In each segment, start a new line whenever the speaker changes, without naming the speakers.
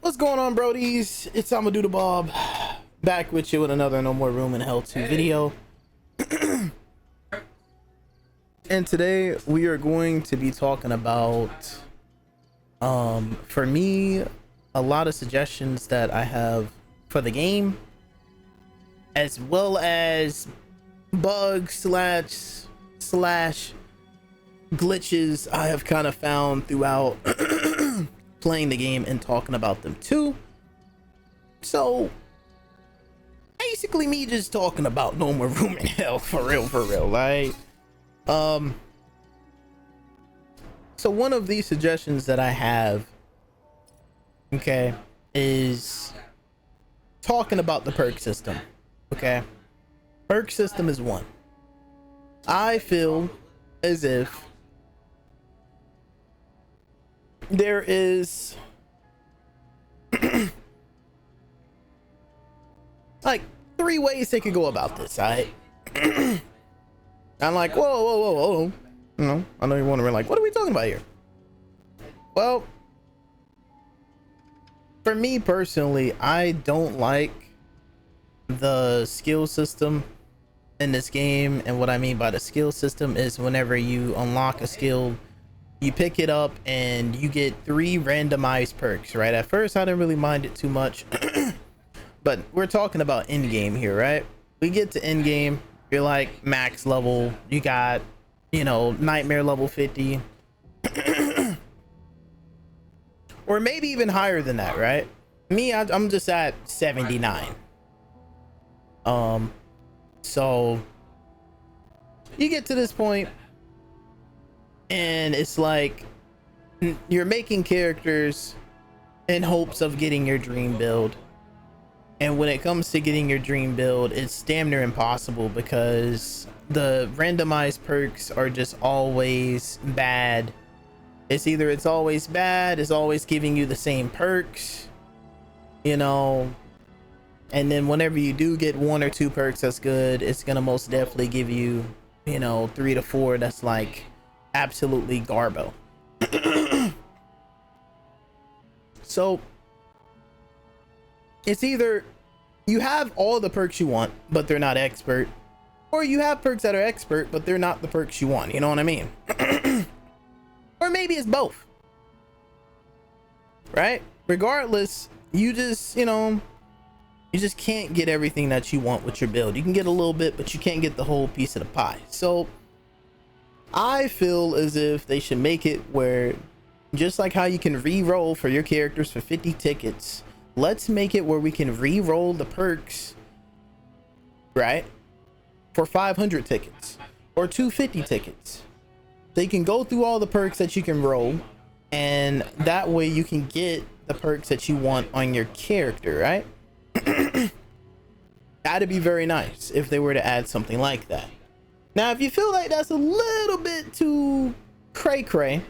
What's going on, Brodies? It's IMADOODLEBOB back with you with another No More Room in Hell 2 video. And today we are going to be talking about for me, a lot of suggestions that I have for the game, as well as bugs slash glitches I have kind of found throughout playing the game and talking about them too. So basically me just talking about No More Room in Hell for real, like so one of these suggestions that I have, okay, is talking about the perk system. Okay, perk system is one. I feel as if there is like 3 ways they could go about this. I'm like, whoa. No, I know you're wondering, like, what are we talking about here? Well, for me personally, I don't like the skill system in this game. And what I mean by the skill system is whenever you unlock a skill, you pick it up and you get 3 randomized perks, right? At first I didn't really mind it too much but we're talking about end game here, right? We get to end game, you're like max level, you got, you know, nightmare level 50 or maybe even higher than that, right? Me, I'm just at 79. So you get to this point and it's like you're making characters in hopes of getting your dream build, and when it comes to getting your dream build, it's damn near impossible because the randomized perks are just always bad. It's always bad, it's always giving you the same perks, you know, and then whenever you do get 1 or 2 perks that's good, it's gonna most definitely give you, you know, 3 to 4 that's like absolutely garbo. So it's either you have all the perks you want but they're not expert, or you have perks that are expert but they're not the perks you want, you know what I mean? Or maybe it's both, right? Regardless, you just, you know, you just can't get everything that you want with your build. You can get a little bit, but you can't get the whole piece of the pie. So I feel as if they should make it where, just like how you can re-roll for your characters for 50 tickets, let's make it where we can re-roll the perks, right, for 500 tickets or 250 tickets. So you can go through all the perks that you can roll, and that way you can get the perks that you want on your character, right? That'd be very nice if they were to add something like that. Now, if you feel like that's a little bit too cray-cray,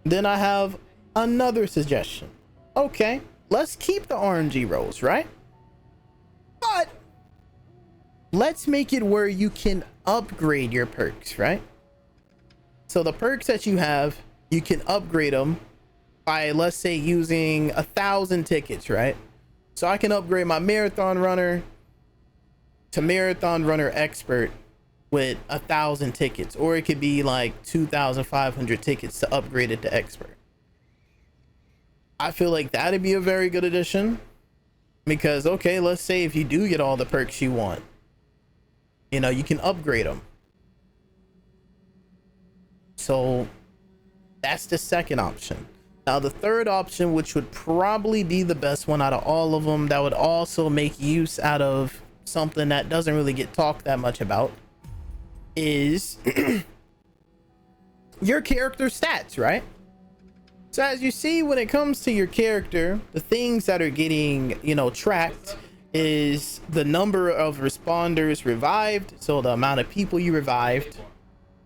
then I have another suggestion. Okay, let's keep the RNG rolls, right? But let's make it where you can upgrade your perks, right? So the perks that you have, you can upgrade them by, let's say, using 1,000 tickets, right? So I can upgrade my marathon runner to marathon runner expert with 1,000 tickets, or it could be like 2,500 tickets to upgrade it to expert. I feel like that'd be a very good addition, because okay, let's say if you do get all the perks you want, you know, you can upgrade them. So that's the second option. Now the third option, which would probably be the best one out of all of them, that would also make use out of something that doesn't really get talked that much about, is your character stats, right? So as you see, when it comes to your character, the things that are getting, you know, tracked is the number of responders revived, so the amount of people you revived.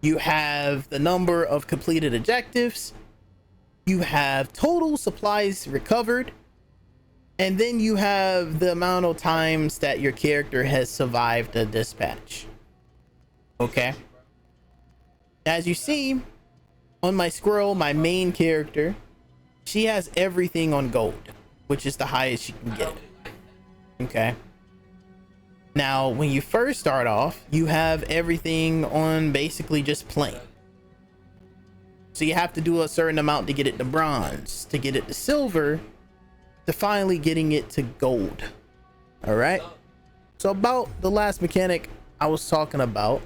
You have the number of completed objectives, you have total supplies recovered, and then you have the amount of times that your character has survived a dispatch. Okay, as you see on my squirrel, my main character, she has everything on gold. which is the highest you can get. Okay. Now, when you first start off, you have everything on basically just plain. So you have to do a certain amount to get it to bronze, to get it to silver, to finally getting it to gold. All right. So about the last mechanic I was talking about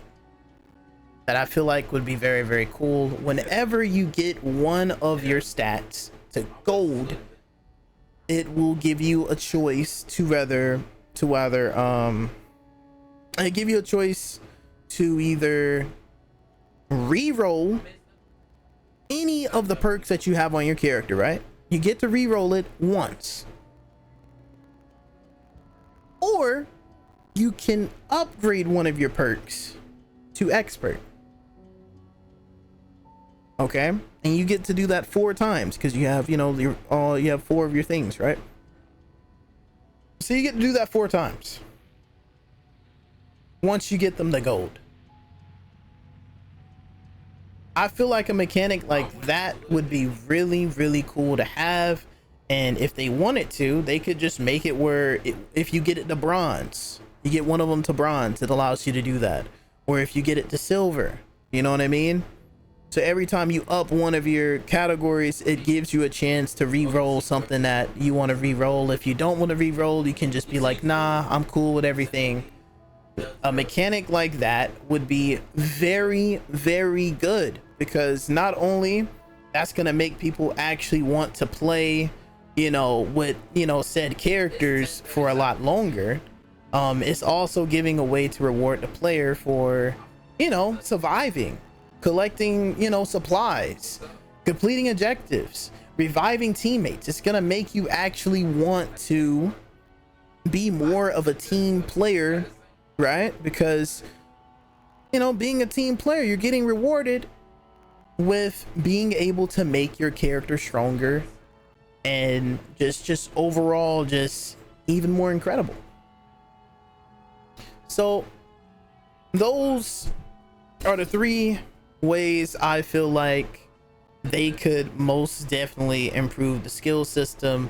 that I feel like would be very, very cool. Whenever you get one of your stats to gold, it will give you a choice to either re-roll any of the perks that you have on your character, right? You get to re-roll it once. Or you can upgrade one of your perks to expert. Okay? And you get to do that 4 times because you have, you know, you have 4 of your things, right? So you get to do that 4 times once you get them to gold. I feel like a mechanic like that would be really, really cool to have. And if they wanted to, they could just make it where if you get it to bronze, you get one of them to bronze, it allows you to do that. Or if you get it to silver, you know what I mean? So every time you up one of your categories, it gives you a chance to re-roll something that you want to re-roll. If you don't want to re-roll, you can just be like, nah, I'm cool with everything. A mechanic like that would be very, very good, because not only that's going to make people actually want to play, you know, with, you know, said characters for a lot longer. It's also giving a way to reward the player for, you know, surviving, collecting, you know, supplies, completing objectives, reviving teammates. It's going to make you actually want to be more of a team player, right? Because, you know, being a team player, you're getting rewarded with being able to make your character stronger and just overall just even more incredible. So those are the 3 ways I feel like they could most definitely improve the skill system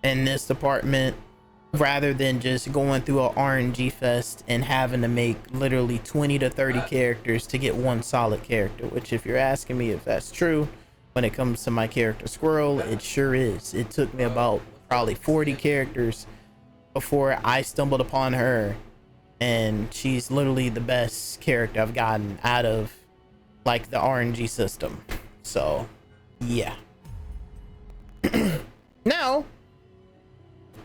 in this department, rather than just going through a RNG fest and having to make literally 20 to 30 characters to get one solid character. Which, if you're asking me if that's true when it comes to my character Squirrel, it sure is. It took me about probably 40 characters before I stumbled upon her, and she's literally the best character I've gotten out of like the RNG system. So yeah. Now,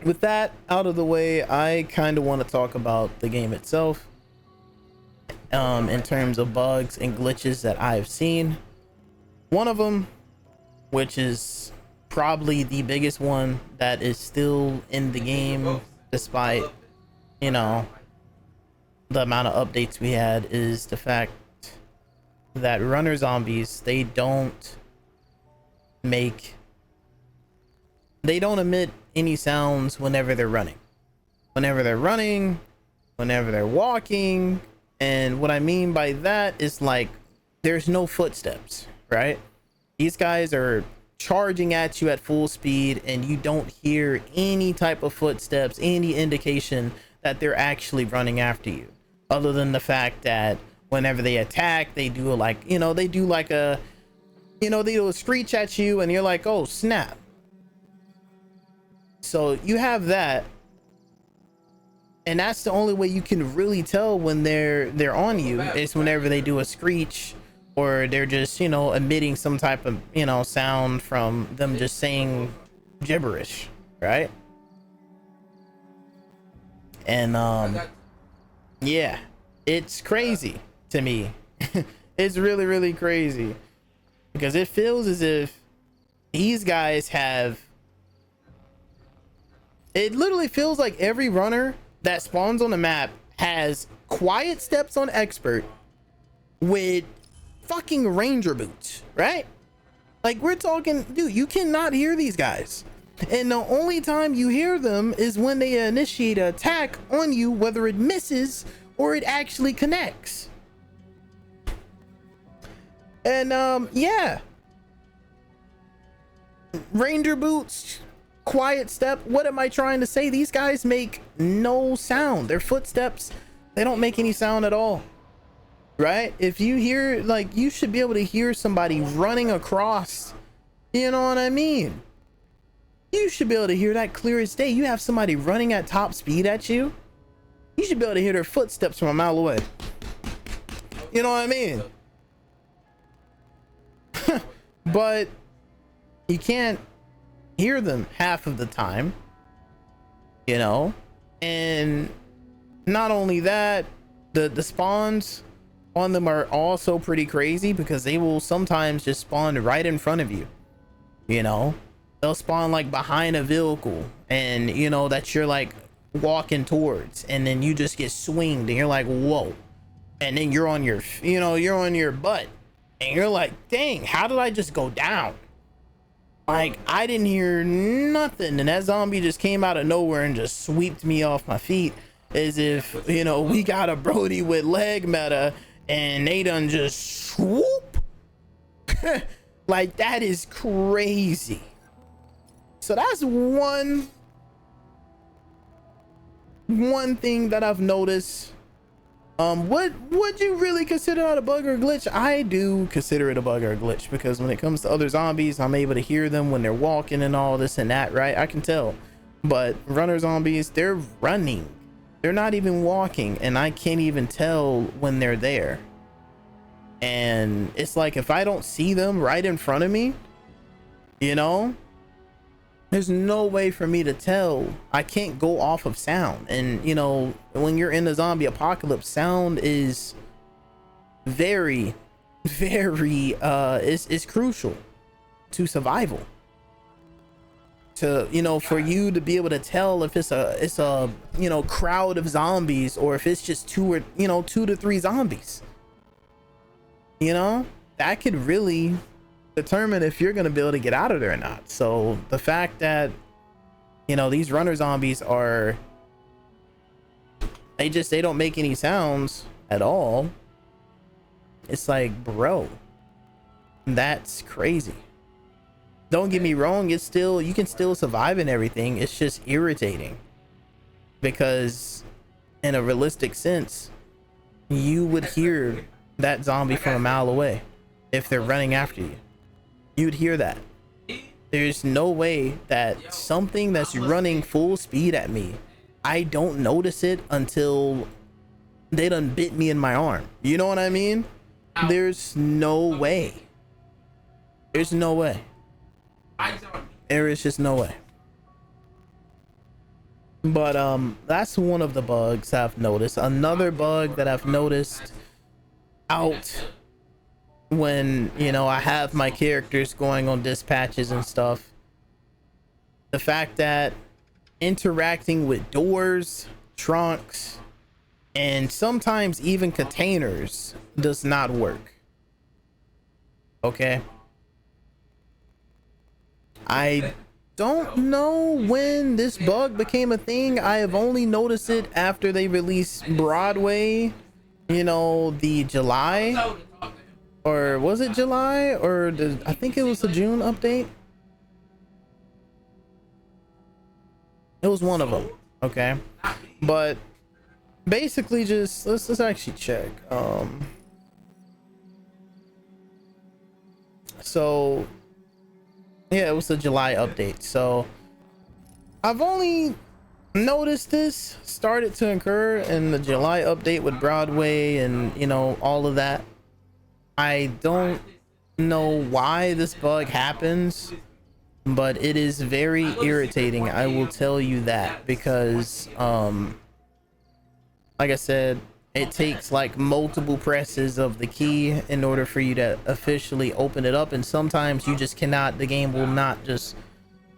with that out of the way, I kind of want to talk about the game itself, in terms of bugs and glitches that I've seen. One of them, which is probably the biggest one that is still in the game despite, you know, the amount of updates we had, is the fact that runner zombies, they don't emit any sounds whenever they're running, whenever they're walking. And what I mean by that is, like, there's no footsteps, right? These guys are charging at you at full speed, and you don't hear any type of footsteps, any indication that they're actually running after you, other than the fact that whenever they attack, they do a screech at you, and you're like, oh snap. So you have that, and that's the only way you can really tell when they're on you, is whenever they do a screech, or they're just, you know, emitting some type of, you know, sound from them just saying gibberish, right? And yeah, it's crazy to me. It's really, really crazy, because it feels as if these guys have, it literally feels like every runner that spawns on the map has quiet steps on expert with fucking ranger boots, right? Like, we're talking, dude, you cannot hear these guys, and the only time you hear them is when they initiate an attack on you, whether it misses or it actually connects. And yeah, ranger boots, quiet step. What am I trying to say? These guys make no sound. Their footsteps, they don't make any sound at all, right? If you hear, like, you should be able to hear somebody running across, you know what I mean? You should be able to hear that clear as day. You have somebody running at top speed at you, you should be able to hear their footsteps from a mile away. You know what I mean? But you can't hear them half of the time, you know? And not only that, the spawns on them are also pretty crazy, because they will sometimes just spawn right in front of you. You know, they'll spawn like behind a vehicle, and you know that you're like walking towards, and then you just get swinged and you're like, whoa, and then you're on your, you know, you're on your butt and you're like, dang, how did I just go down? Like, I didn't hear nothing, and that zombie just came out of nowhere and just sweeped me off my feet, as if, you know, we got a Brody with leg meta and they done just swoop. Like, that is crazy. So that's one thing that I've noticed. What would you really consider that a bug or a glitch? I do consider it a bug or a glitch, because when it comes to other zombies, I'm able to hear them when they're walking and all this and that, right? I can tell. But runner zombies, they're running, they're not even walking, and I can't even tell when they're there. And it's like, if I don't see them right in front of me, you know, there's no way for me to tell. I can't go off of sound. And you know, when you're in the zombie apocalypse, sound is very is crucial to survival, to, you know, for you to be able to tell if it's a you know, crowd of zombies, or if it's just two to three zombies. You know, that could really determine if you're going to be able to get out of there or not. So the fact that, you know, these runner zombies are, they don't make any sounds at all. It's like, bro, that's crazy. Don't get me wrong, it's still, you can still survive and everything. It's just irritating, because in a realistic sense, you would hear that zombie from a mile away. If they're running after you, you'd hear that. There's no way that something that's running full speed at me, I don't notice it until they done bit me in my arm. You know what I mean? There's no way. There's no way. There is just no way. But that's one of the bugs I've noticed. Another bug that I've noticed out when, you know, I have my characters going on dispatches and stuff, the fact that interacting with doors, trunks, and sometimes even containers does not work. Okay, I don't know when this bug became a thing. I have only noticed it after they released Broadway, you know, the July, or was it July, or I think it was the June update. It was one of them. Okay, but basically, just let's actually check. So yeah, it was the July update. So I've only noticed this started to occur in the July update with Broadway and, you know, all of that. I don't know why this bug happens, but it is very irritating, I will tell you that, because like I said, it takes like multiple presses of the key in order for you to officially open it up, and sometimes you just cannot, the game will not just,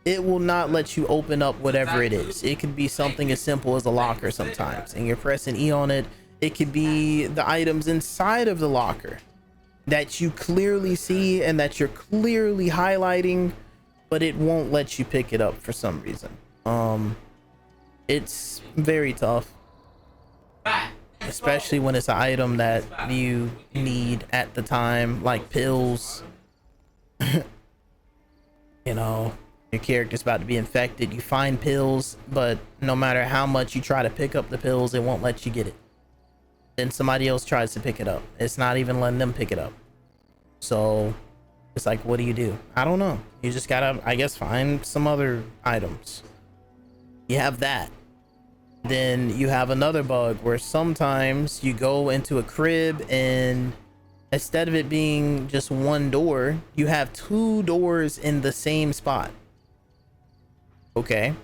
it will not let you open up whatever it is. It could be something as simple as a locker sometimes, and you're pressing E on it. It could be the items inside of the locker that you clearly see and that you're clearly highlighting, but it won't let you pick it up for some reason. It's very tough, especially when it's an item that you need at the time, like pills. You know, your character's about to be infected. You find pills, but no matter how much you try to pick up the pills, it won't let you get it. Then somebody else tries to pick it up. It's not even letting them pick it up. So it's like, what do? I don't know. You just gotta, I guess, find some other items. You have that. Then you have another bug where sometimes you go into a crib and instead of it being just one door, you have two doors in the same spot. Okay,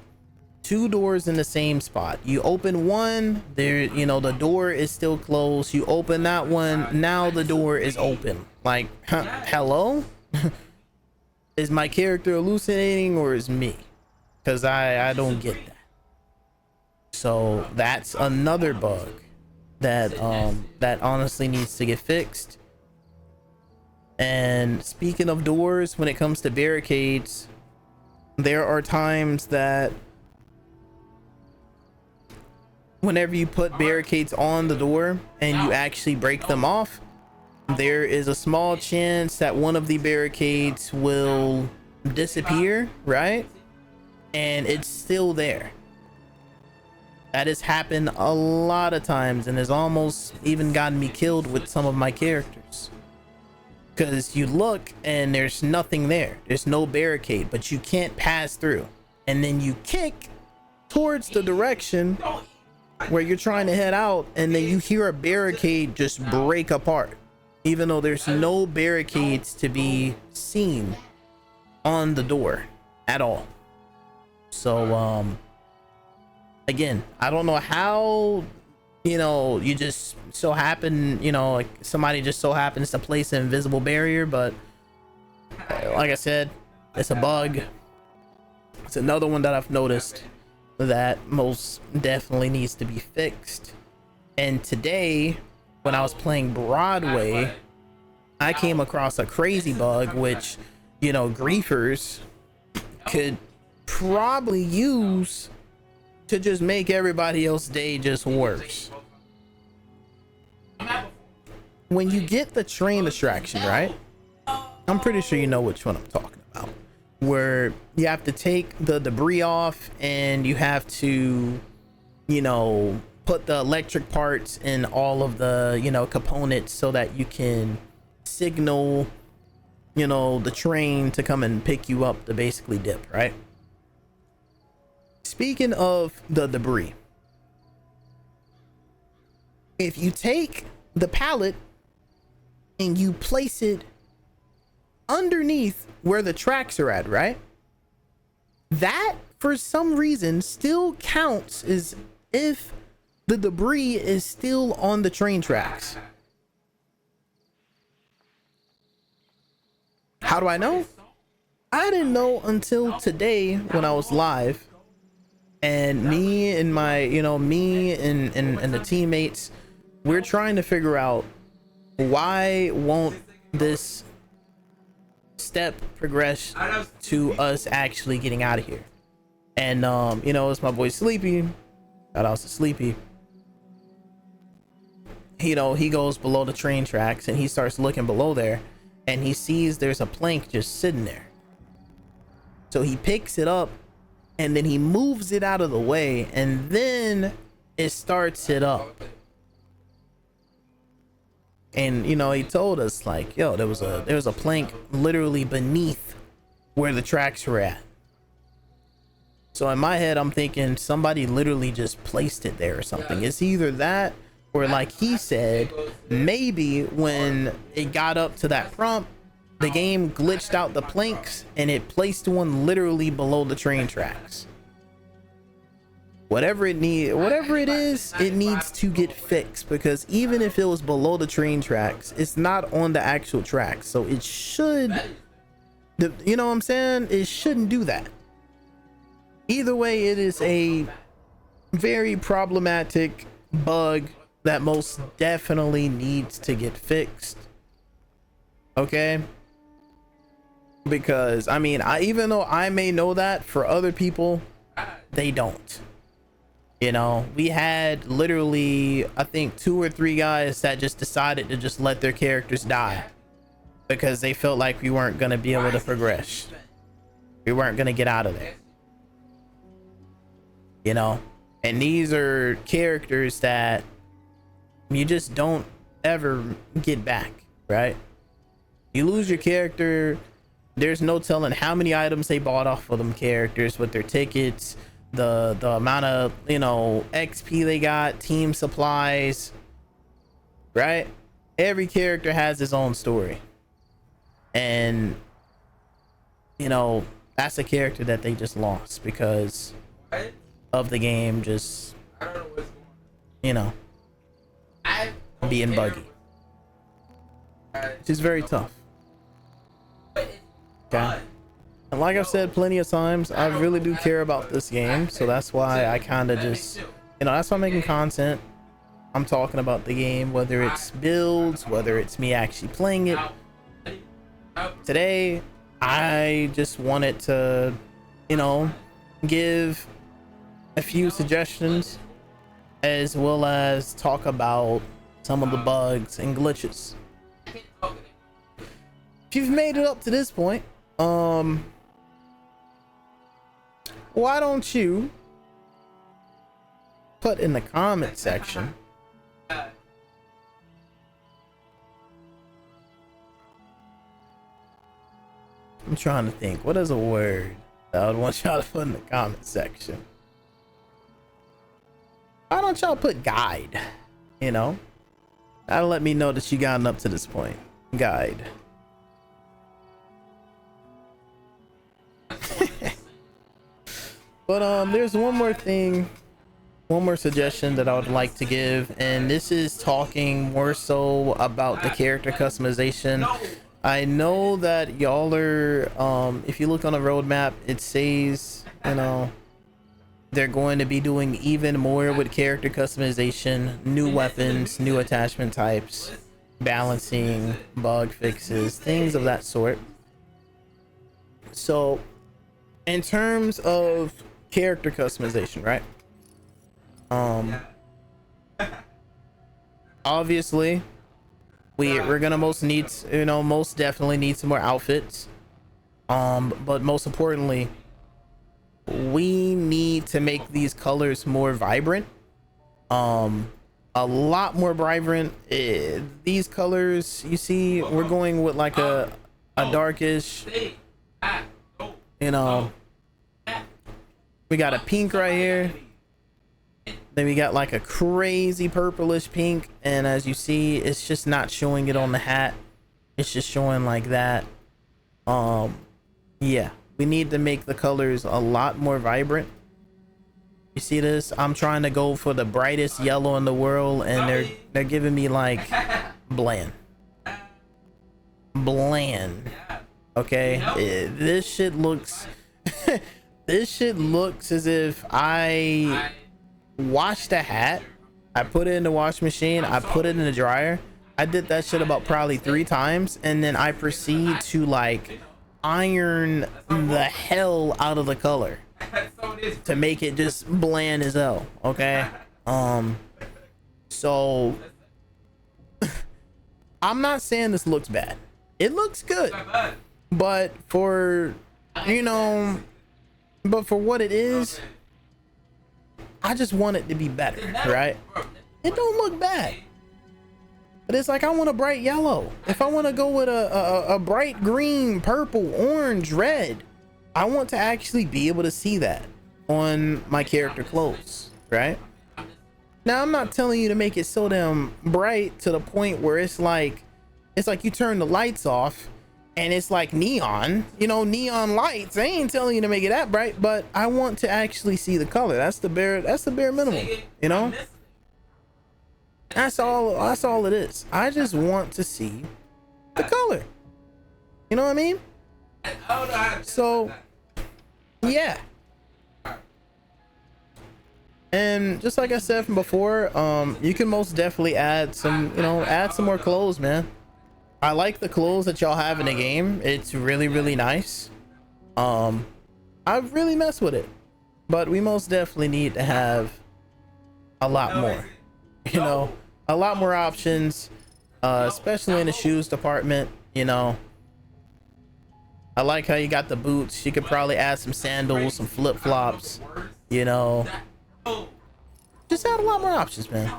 two doors in the same spot. You open one, there, you know, the door is still closed. You open that one, now the door is open. Like, hello? Is my character hallucinating or is me? Because I don't get that. So that's another bug that that honestly needs to get fixed. And speaking of doors, when it comes to barricades, there are times that whenever you put barricades on the door and you actually break them off, there is a small chance that one of the barricades will disappear, right? And it's still there. That has happened a lot of times and has almost even gotten me killed with some of my characters. Because you look and there's nothing there. There's no barricade, but you can't pass through. And then you kick towards the direction where you're trying to head out, and then you hear a barricade just break apart, even though there's no barricades to be seen on the door at all. So again, I don't know how, you know, you just so happen, you know, like somebody just so happens to place an invisible barrier, but like I said, it's a bug. It's another one that I've noticed that most definitely needs to be fixed. And today, when I was playing Broadway, I came across a crazy bug which, you know, griefers could probably use to just make everybody else's day just worse. When you get the train distraction, right? I'm pretty sure you know which one I'm talking about, where you have to take the debris off and you have to, you know, put the electric parts in all of the, you know, components so that you can signal, you know, the train to come and pick you up to basically dip, right? Speaking of the debris, if you take the pallet and you place it underneath where the tracks are at, right? That for some reason still counts as if the debris is still on the train tracks. How do I know? I didn't know until today when I was live, and me and my, you know, me and the teammates, we're trying to figure out why won't this step progress to us actually getting out of here. And you know, it's my boy Sleepy. Shout out to Sleepy. You know, he goes below the train tracks and he starts looking below there and he sees there's a plank just sitting there. So he picks it up and then he moves it out of the way and then it starts it up. And you know, he told us like, yo, there was a plank literally beneath where the tracks were at. So in my head, I'm thinking somebody literally just placed it there or something. It's either that or, like he said, maybe when it got up to that prompt, the game glitched out the planks and it placed one literally below the train tracks. Whatever it is, it needs to get fixed, because even if it was below the train tracks, it's not on the actual tracks. So it should, you know what I'm saying? It shouldn't do that. Either way, it is a very problematic bug that most definitely needs to get fixed. Okay? Because, I mean, even though I may know that, for other people, they don't. You know, we had literally, I think 2 or 3 guys that just decided to just let their characters die because they felt like we weren't going to be able to progress. We weren't gonna get out of there, you know. And these are characters that you just don't ever get back, right? You lose your character, there's no telling how many items they bought off of them characters with their tickets, the amount of, you know, XP they got, team supplies, right? Every character has his own story, and you know, that's a character that they just lost because of the game just, you know, being buggy, which is very tough. Okay, and like I've said plenty of times, I really do care about this game, so that's why I kind of just, you know, that's why I'm making content. I'm talking about the game, whether it's builds, whether it's me actually playing it. Today I just wanted to, you know, give a few suggestions as well as talk about some of the bugs and glitches. If you've made it up to this point, why don't you put in the comment section I'm trying to think, what is a word that I would want y'all to put in the comment section? Why don't y'all put guide? You know, that'll let me know that you gotten up to this point. Guide. But there's one more thing, one more suggestion that I would like to give, and this is talking more so about the character customization. I know that y'all are, if you look on the roadmap, it says, you know, they're going to be doing even more with character customization, new weapons, new attachment types, balancing, bug fixes, things of that sort. So in terms of character customization, right? Obviously we're gonna most definitely need some more outfits, but most importantly we need to make these colors more vibrant, a lot more vibrant. These colors, you see, we're going with like a darkish, you know, we got a pink right here, then we got like a crazy purplish pink, and as you see, it's just not showing it on the hat, it's just showing like that. Yeah, we need to make the colors a lot more vibrant. You see this? I'm trying to go for the brightest yellow in the world, and they're giving me like bland. Okay, this shit looks this shit looks as if I washed a hat, I put it in the wash machine, I put it in the dryer, I did that shit about probably 3 times, and then I proceed to like iron the hell out of the color to make it just bland as hell. Okay, so I'm not saying this looks bad, it looks good, but for, you know, but for what it is, I just want it to be better, right? It don't look bad, but it's like I want a bright yellow. If I want to go with a bright green, purple, orange, red, I want to actually be able to see that on my character clothes, right? Now I'm not telling you to make it so damn bright to the point where it's like you turn the lights off and it's like neon, you know, neon lights. I ain't telling you to make it that bright, but I want to actually see the color. That's the bare minimum, you know. That's all it is. I just want to see the color, you know what I mean? So yeah, and just like I said from before, you can most definitely add some, you know, add some more clothes, man. I like the clothes that y'all have in the game. It's really, really nice. I really mess with it, but we most definitely need to have a lot more, you know, a lot more options, especially in the shoes department, you know. I like how you got the boots. You could probably add some sandals, some flip-flops, you know. Just add a lot more options, man.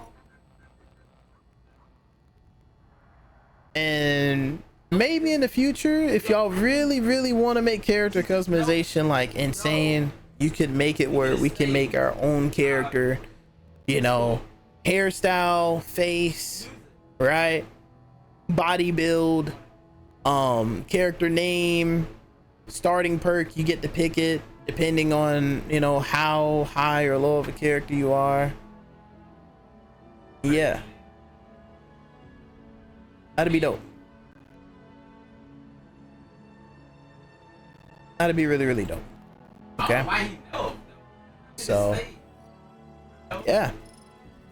And maybe in the future, if y'all really want to make character customization like insane, you could make it where we can make our own character, you know, hairstyle, face, right, body build, character name, starting perk. You get to pick it depending on, you know, how high or low of a character you are. Yeah, that'd be dope. That'd be really dope. Okay, so yeah,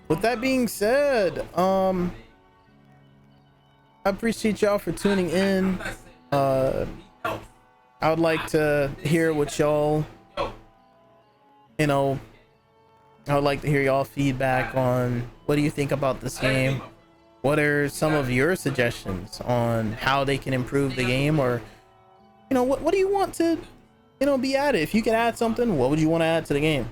with that being said, I appreciate y'all for tuning in. I would like to hear what y'all, you know, I would like to hear y'all feedback on what do you think about this game. What are some of your suggestions on how they can improve the game, or, you know, what do you want to, you know, be added? If you could add something, what would you want to add to the game?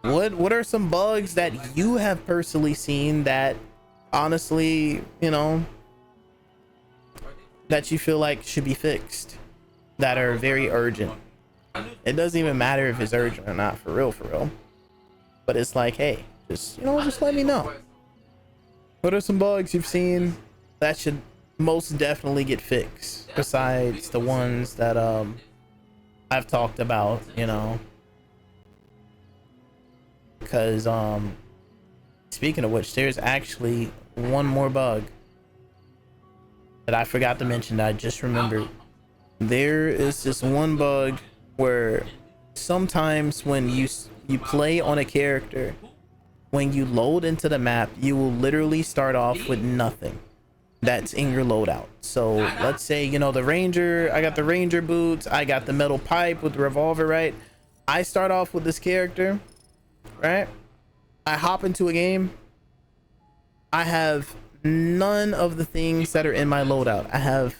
What are some bugs that you have personally seen that honestly, you know, that you feel like should be fixed, that are very urgent? It doesn't even matter if it's urgent or not, for real, but it's like, hey, just, you know, just let me know. What are some bugs you've seen that should most definitely get fixed, besides the ones that I've talked about, you know? Because speaking of which, there's actually one more bug that I forgot to mention that I just remembered. There is this one bug where sometimes when you play on a character, when you load into the map, you will literally start off with nothing that's in your loadout. So let's say, you know, the ranger, I got the ranger boots, I got the metal pipe with the revolver, right? I start off with this character, right? I hop into a game, I have none of the things that are in my loadout. I have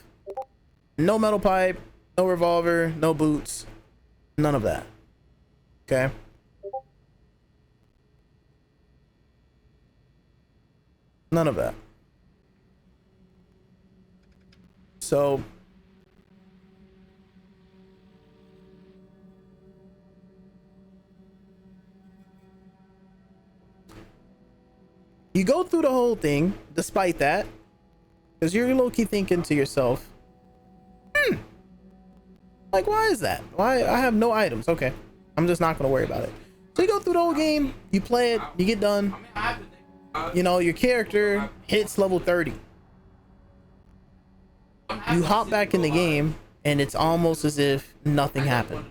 no metal pipe, no revolver, no boots, none of that. Okay, none of that. So you go through the whole thing despite that, because you're low-key thinking to yourself, like, why is that? Why I have no items? Okay, I'm just not gonna worry about it. So you go through the whole game, you play it, you get done, you know, your character hits level 30. You hop back in the game and it's almost as if nothing happened.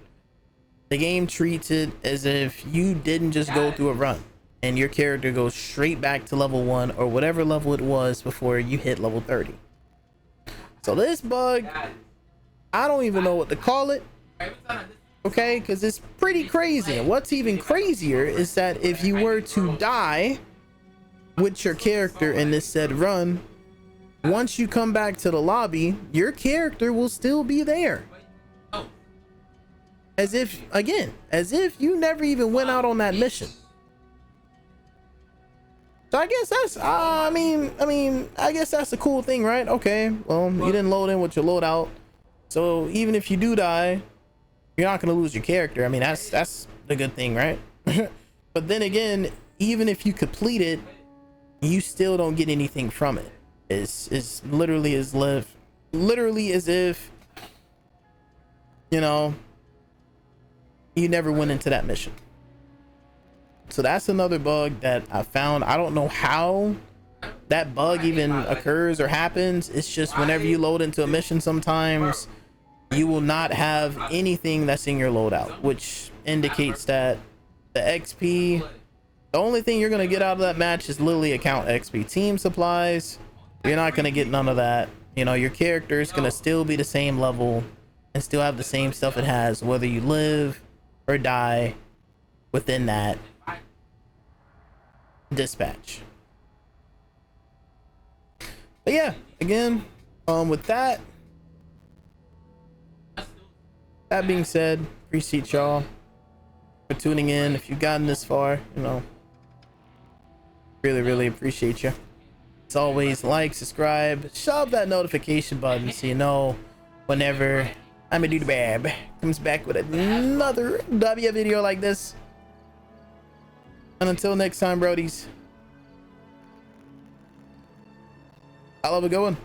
The game treats it as if you didn't just go through a run, and your character goes straight back to level 1 or whatever level it was before you hit level 30. So this bug, I don't even know what to call it, okay, because it's pretty crazy. And what's even crazier is that if you were to die with your character in this said run, once you come back to the lobby, your character will still be there, as if, again, as if you never even went out on that mission. So I guess that's I guess that's a cool thing, right? Okay, well, you didn't load in with your loadout, so even if you do die, you're not gonna lose your character. I mean, that's the good thing, right? But then again, even if you complete it, you still don't get anything from it. It's literally as if, you know, you never went into that mission. So that's another bug that I found. I don't know how that bug even occurs or happens. It's just whenever you load into a mission, sometimes you will not have anything that's in your loadout, which indicates that the XP, the only thing you're going to get out of that match is literally account XP. Team supplies, you're not going to get none of that. You know, your character is going to still be the same level and still have the same stuff it has, whether you live or die within that dispatch. But yeah, again, with that, That being said, appreciate y'all for tuning in. If you've gotten this far, you know, really appreciate you. As always, like, subscribe, shove that notification button so you know whenever IMADOODLEBOB comes back with another W video like this. And until next time, Brodies, I'll have a good one.